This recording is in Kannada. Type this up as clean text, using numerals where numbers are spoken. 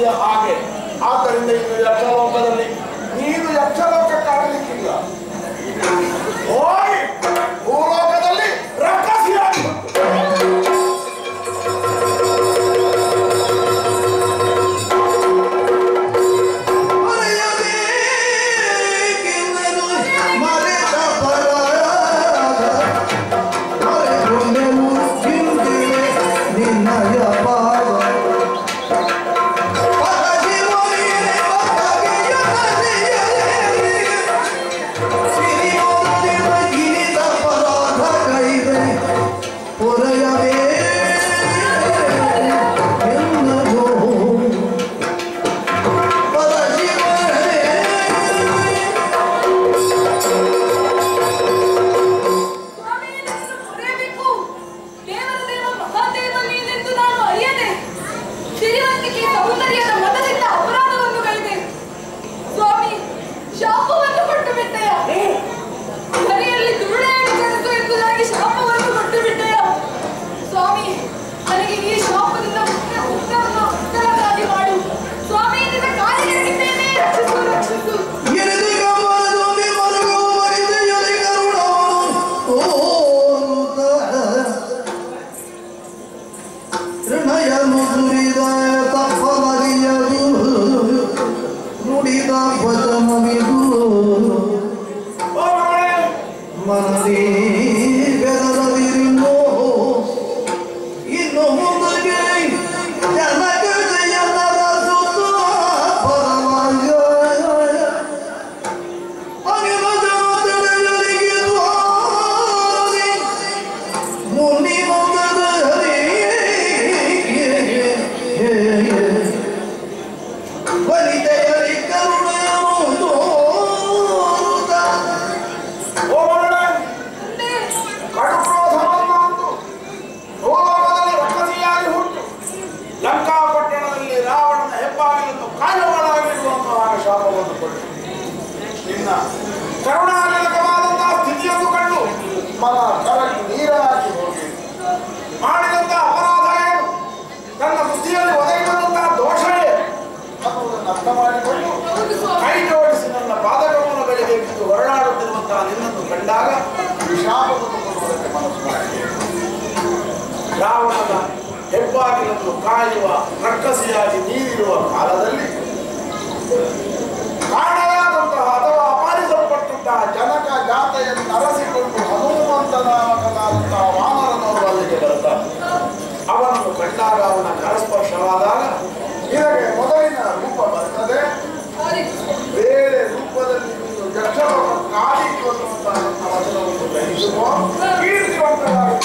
ರಾಕ್ಷಸಿಯ ಹಾಗೆ. ಆದ್ದರಿಂದ ಇನ್ನು ಯಕ್ಷಲೋಕದಲ್ಲಿ ನೀನು ಯಕ್ಷಲೋಕಕ್ಕಾಗಲಿಕ್ಕಿಲ್ಲ. ಹೋಗಿ ಭೂಲೋಕದಲ್ಲಿ ರಾಕ್ಷಸಿಯಾಗಿ ಕರುಣಾಜನಕವಾದಂತಹ ಸ್ಥಿತಿಯನ್ನು ಕಂಡು ಮನ ಕರಗಿ ನೀರಾಗಿ ಹೋಗಿ ಮಾಡಿದಂತಹ ಅಪರಾಧ ಏನು, ತನ್ನ ಬುದ್ಧಿಯಲ್ಲಿ ಒದಗಿ ಬಂದಂತಹ ದೋಷ ಏನು ಅನ್ನುವುದನ್ನು ಅರ್ಥ ಮಾಡಿಕೊಂಡು ಕೈ ಜೋಡಿಸಿ ನನ್ನ ಪಾದಕವನ್ನು ಬೆಳೆಗೆ ಬಿದ್ದು ಹೊರಳಾಡುತ್ತಿರುವಂತಹ ನಿನ್ನನ್ನು ಕಂಡಾಗ ಶಾಪವನ್ನು ಕೊಡುವುದಕ್ಕೆ ಮನಸ್ಸು ಮಾಡಿದೆ. ರಾವಣನ ಹೆಬ್ಬಾಗಿಲನ್ನು ಕಾಯುವ ರಕ್ಕಸಿಯಾಗಿ ನೀರಿರುವ ಕಾಲದಲ್ಲಿ ಕಾಣೆಯಾದಂತಹ ಅಥವಾ ಅಪಹರಿಸಲ್ಪಟ್ಟಂತಹ ಜನಕ ಜಾತೆಯನ್ನು ಅರಸಿಕೊಂಡು ಹನುಮಂತನಾದಂತಹ ವಾನರನವರು ಅಲ್ಲಿಗೆ ಬರ್ತಾನೆ. ಅವನನ್ನು ಕಂಡಾಗ ಅವನ ಕರಸ್ಪರ್ಶವಾದಾಗ ಇದಕ್ಕೆ ಮೊದಲಿನ ರೂಪ ಬರ್ತದೆ, ಬೇರೆ ರೂಪದಲ್ಲಿ ನೀನು ಯಕ್ಷವನ್ನು ಕಾಲಿಟ್ಟು ಅನ್ನುವಂತಹ ನನ್ನ ವಚನವನ್ನು ಗ್ರಹಿಸುವ ಕೀರ್ತಿವಂತರಾಗಿ